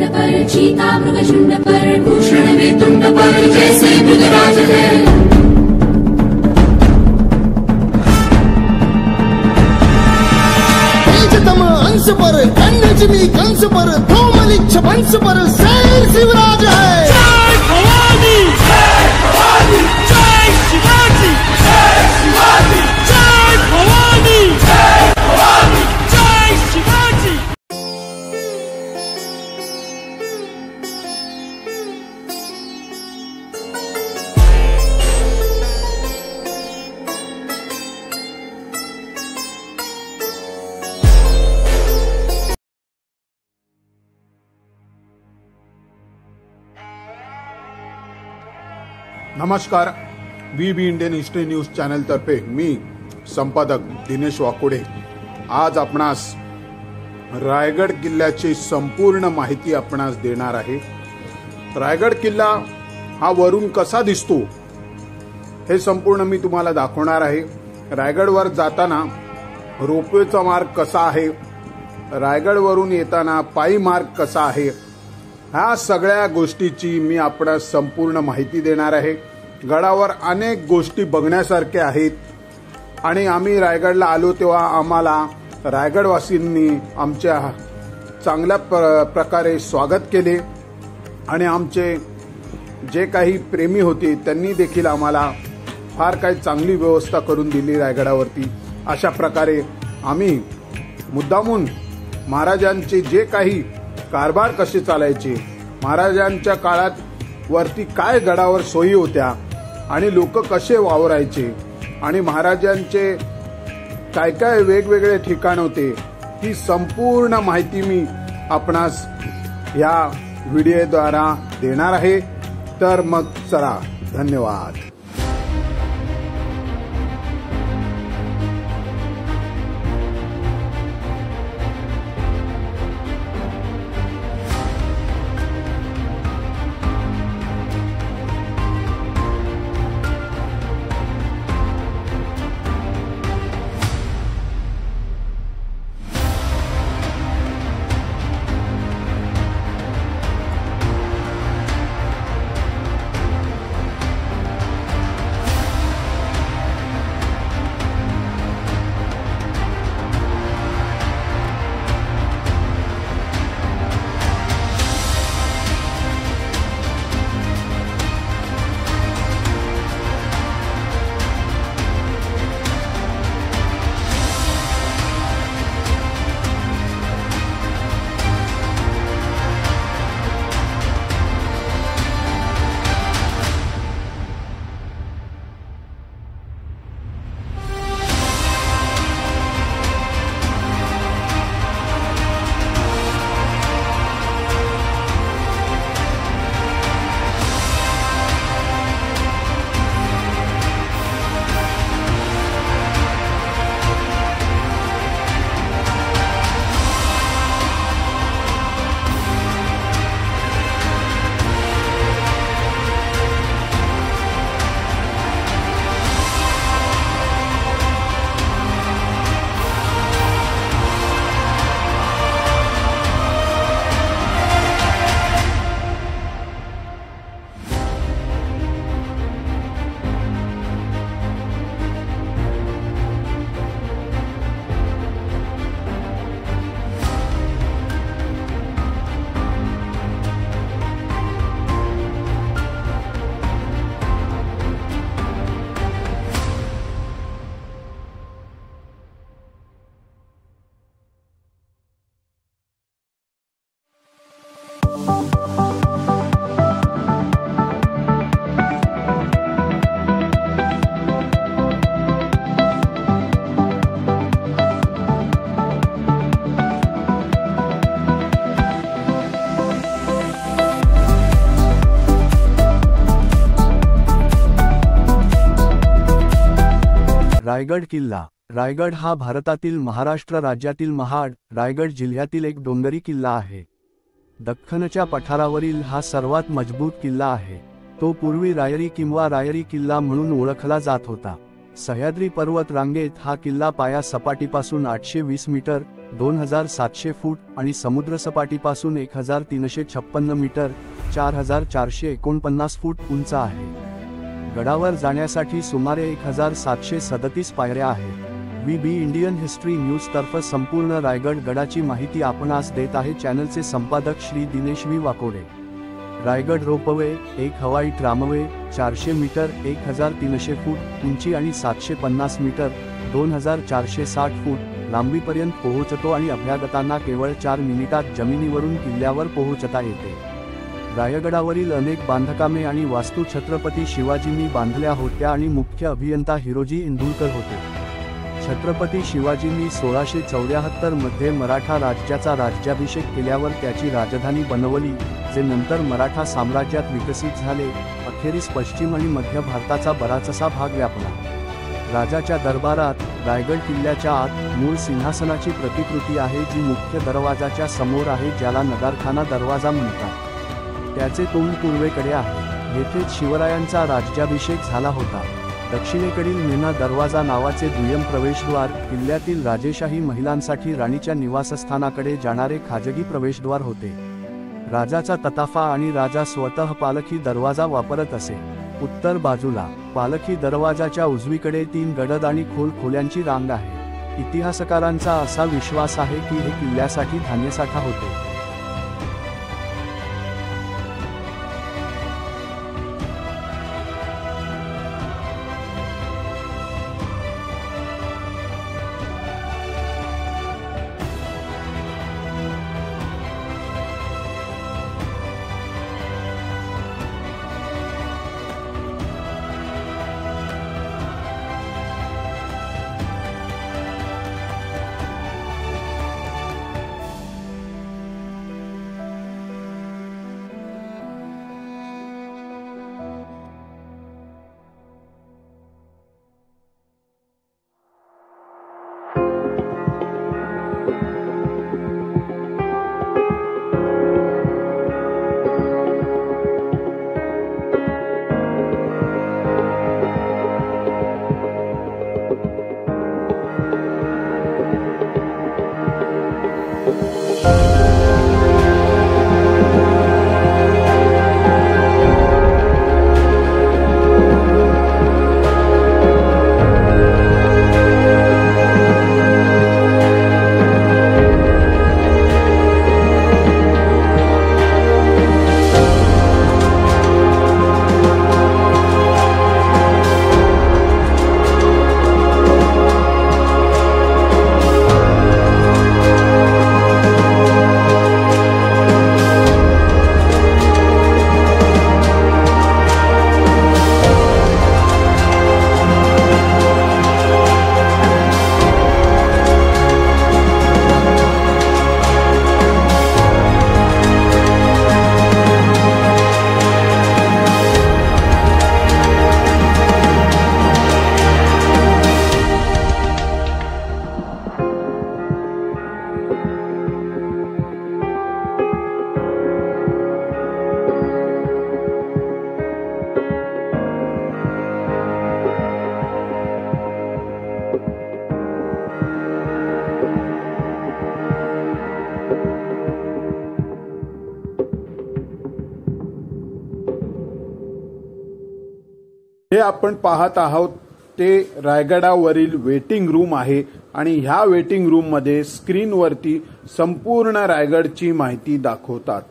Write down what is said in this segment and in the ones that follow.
वक्रतुंड पर, चीता मृगशुंड पर, भूषण वितुंड पर, जैसे मृगराज है। तेजतम अंश पर, कन्नजनी कंस पर, धूमलिच्छ वंश पर शेर शिवराज है। जय भवानी, जय भवानी, जय शिवाजी, जय शिवाजी, जय भवानी, जय भवानी, जय शिवाजी। नमस्कार, वीबी इंडियन हिस्ट्री न्यूज चॅनल तर्फे मी संपादक दिनेश वाकोडे आज आपणास रायगड किल्ल्याची संपूर्ण माहिती आपणास देणार आहे। रायगड किल्ला हा वरून कसा दिसतो हे संपूर्ण मी तुम्हाला दाखवणार आहे। रायगडवर जाताना रोपवेचा मार्ग कसा आहे, रायगडवरून येताना पायी मार्ग कसा आहे, ह्या सगळ्या गोष्टीची मी आपणास संपूर्ण माहिती देणार आहे। गडावर अनेक गोष्टी बघण्यासारख्या आहेत आणि आम्ही रायगडला आलो तेव्हा आम्हाला रायगडवासींनी आमच्या चांगल्या प्रकारे स्वागत केले आणि आमचे जे काही प्रेमी होते त्यांनी देखील आम्हाला फार काही चांगली व्यवस्था करून दिली रायगडावरती। अशा प्रकारे आम्ही मुद्दामून महाराजांचे जे काही कारभार कसे चालायचे, महाराजांच्या काळात वरती काय गडावर सोयी होत्या आणि लोक कसे वावरायचे आणि महाराजांचे काय काय वेगवेगळे ठिकाण होते, ही संपूर्ण माहिती मी आपणास या व्हिडिओद्वारा देणार आहे। तर मग चला, धन्यवाद। रायगड किल्ला। रायगड हा भारतातील महाराष्ट्र राज्यातील महाड, रायगड जिल्ह्यातील एक डोंगरी किल्ला आहे। दख्खनच्या पठारावरील हा सर्वात मजबूत किल्ला आहे। तो पूर्वी रायरी किंवा रायरी किल्ला म्हणून ओळखला जात होता। सह्याद्री पर्वत रांगेत हा किल्ला पाया सपाटीपासून 820 मीटर 2700 फूट आणि समुद्रसपाटीपासून 1356 मीटर 4449 फूट उंच आहे. गडावर जाण्यासाठी सुमारे 1737 पायऱ्या आहेत. वीबी इंडियन हिस्ट्री न्यूज तर्फे संपूर्ण रायगड गडाची माहिती आपणास देत आहे चॅनलचे संपादक श्री दिनेश व्ही वाकोडे. रायगड रोपवे, एक हवाई ट्रामवे, 400 मीटर 1300 फूट उंची आणि 750 मीटर 2460 फूट लांबीपर्यंत पोहोचतो आणि अभ्यागतांना केवळ 4 मिनिटात जमिनीवरून किल्ल्यावर पोहोचता येते. रायगडावरील अनेक बांधकामे आणि वास्तू छत्रपती शिवाजींनी बांधल्या होत्या आणि मुख्य अभियंता हिरोजी इंदुलकर होते. छत्रपती शिवाजींनी 1674 मध्ये मराठा राज्याचा राज्याभिषेक केल्यावर त्याची राजधानी बनवली, जे नंतर मराठा साम्राज्यात विकसित झाले. अखेरीस पश्चिम आणि मध्य भारताचा बराचसा भाग व्यापला. राजाच्या दरबारात रायगड किल्ल्याच्या आत मूळ सिंहासनाची प्रतिकृती आहे, जी मुख्य दरवाजाच्या समोर आहे, ज्याला नगारखाना दरवाजा म्हणतात. त्याचे तोंड पूर्वेकडे आहे. येथेच शिवरायांचा राज्याभिषेक झाला होता. दक्षिणेकडील मेना दरवाजा नावाचे दुय्यम प्रवेशद्वार किल्ल्यातील राजेशाही महिलांसाठी राणीच्या निवासस्थानाकडे जाणारे खाजगी प्रवेशद्वार होते. राजाचा तताफा आणि राजा स्वतः पालखी दरवाजा वापरत असे. उत्तर बाजूला पालखी दरवाजाच्या उजवीकडे 3 गडद आणि खोल खोल्यांची रांग आहे. इतिहासकारांचा असा विश्वास आहे की हे किल्ल्यासाठी धान्यसाठा होते. हे आपण पाहत आहोत ते रायगडावरील वेटिंग रूम आहे आणि ह्या वेटिंग रूम मध्ये स्क्रीनवरती संपूर्ण रायगडची माहिती दाखवतात.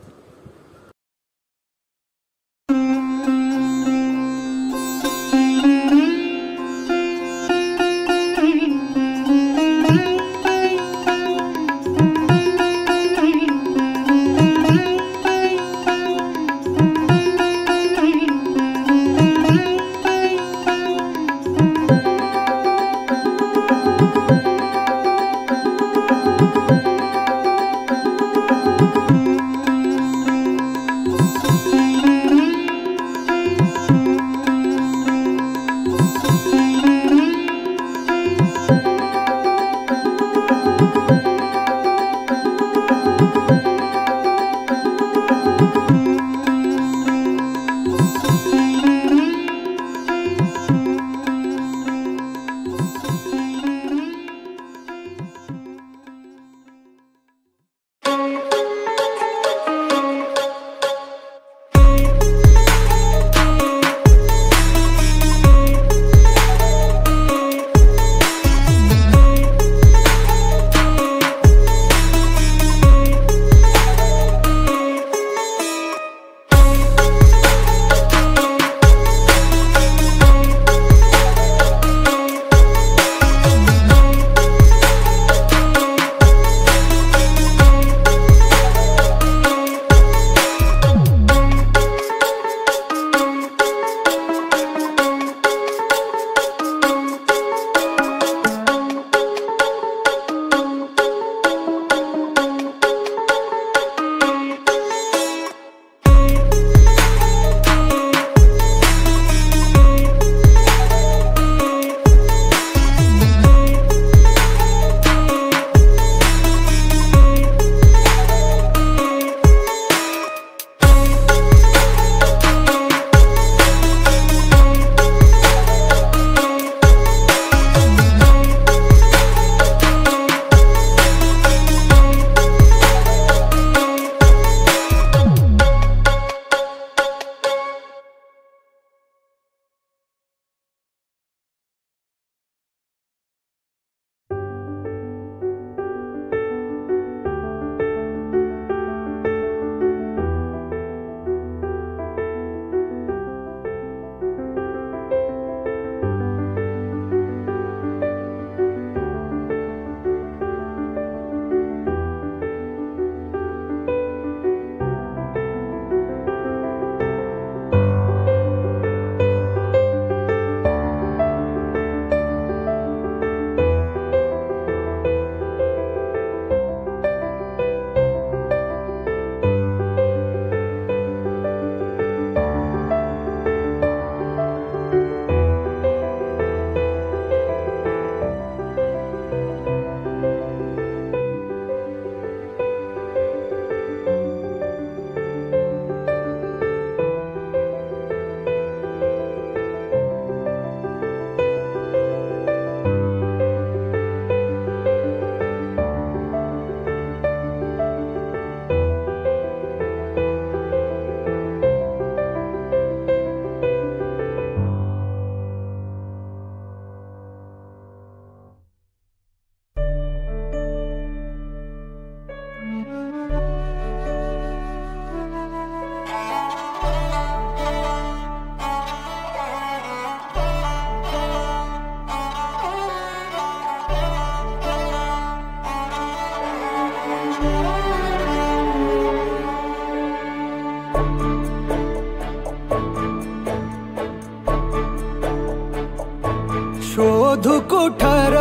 शोधू कुठर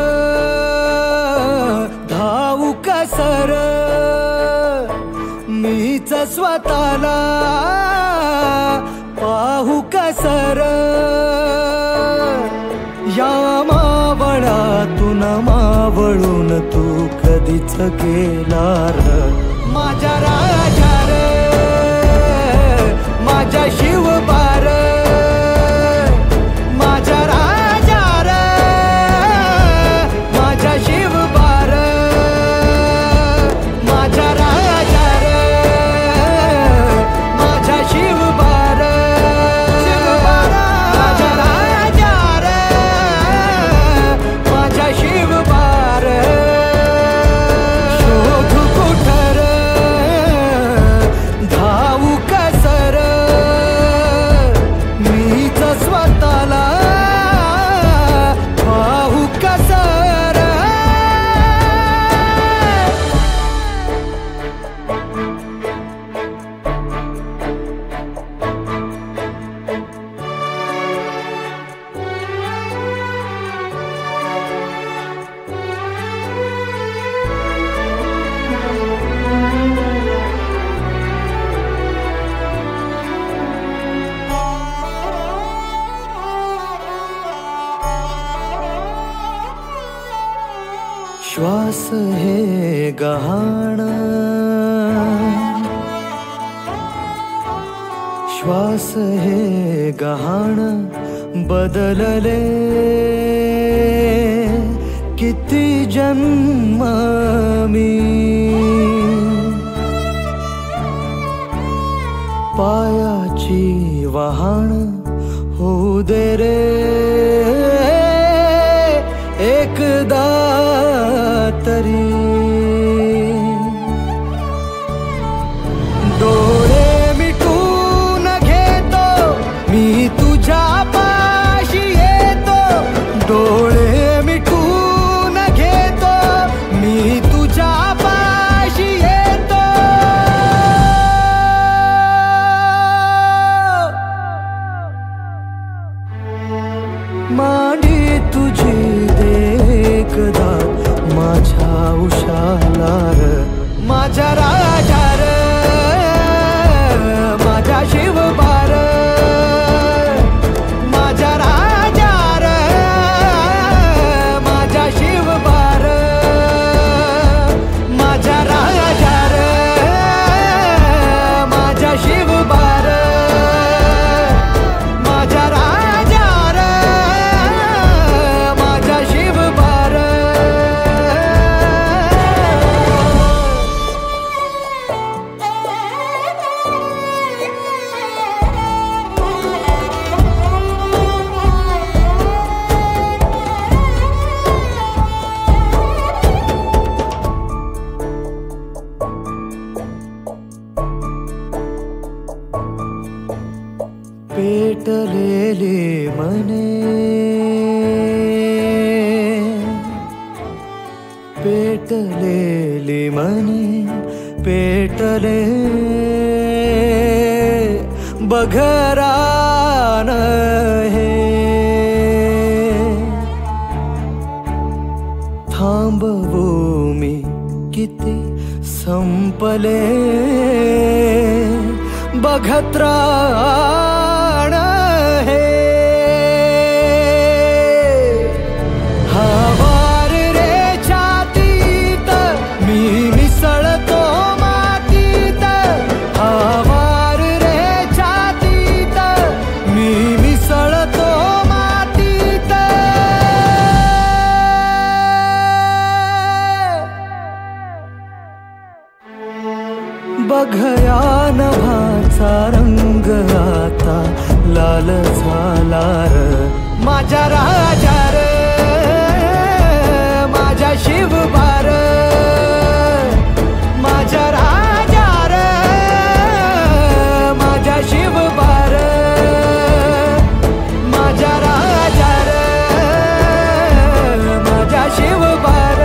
धावू कसर मीच स्वतःला पाहू कसर या मावळातून मावळून तू कधीच गेला र माझ्या राजा रे माझ्या शिवबार माझ्या राजा रे माझ्या शिवबार माझ्या राजा रे माझ्या शिवबार माझ्या राजा रे माझ्या शिवबार शोधू कुठर धावू कसर मीच स्वतःला पाहू कसर श्वास हे गहाण श्वास हे गहाण बदलले किती जन्म मी पायाची वहाण होऊ दे रे एकदा तरी डोळे मिटून घेतो मी तुझ्या पाशी येतो डोळे मिटून घेतो मी तुझ्या पाशी येतो मांडी तुझी देखदा माझ्या उशाला र माझ्या राजा र माझ्या शिवबार माझ्या राजा र माझ्या शिवबार माझ्या राजा र माझ्या शिवबार माझ्या राजा र माझ्या शिवबार पेटलेले मने पेटलेले मने पेटले बघरान हे थांबवू मी किती संपले बघत्राण हे हवार रे छातीत मी मिसळतो मातीत हवार रे छातीत मी मिसळतो मातीत बघया नभाचा रंग आता लाल झाला र माझ्या राजा र माझ्या शिवबार माझ्या राजा र माझ्या शिवबार माझ्या राजा र माझ्या शिवबार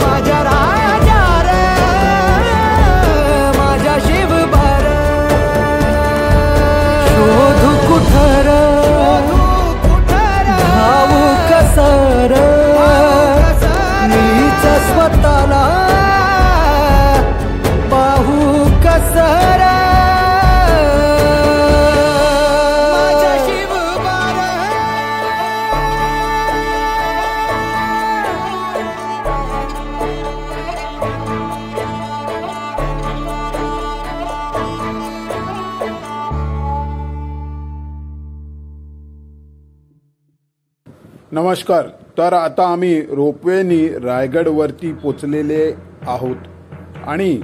माझ्या राजा र माझ्या शिवबार शोधू कुठर धावू नमस्कार. तर आता आम्ही रोपवेनी रायगड वरती पोचलेले आहोत आणि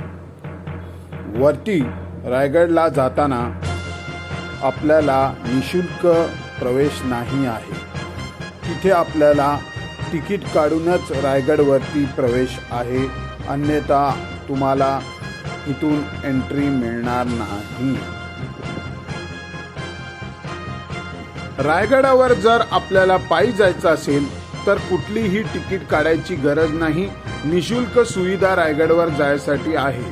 वरती रायगडला जाताना आपल्याला निशुल्क प्रवेश नाही आहे. तिथे आपल्याला तिकीट काढूनच रायगड वरती प्रवेश आहे, अन्यथा तुम्हाला इथून एंट्री मिळणार नाही. रायगडावर जर आपल्याला पायी जायचं असेल तर कुठलीही तिकीट काढायची गरज नाही. निशुल्क सुविधा रायगडवर जायसाठी आहे.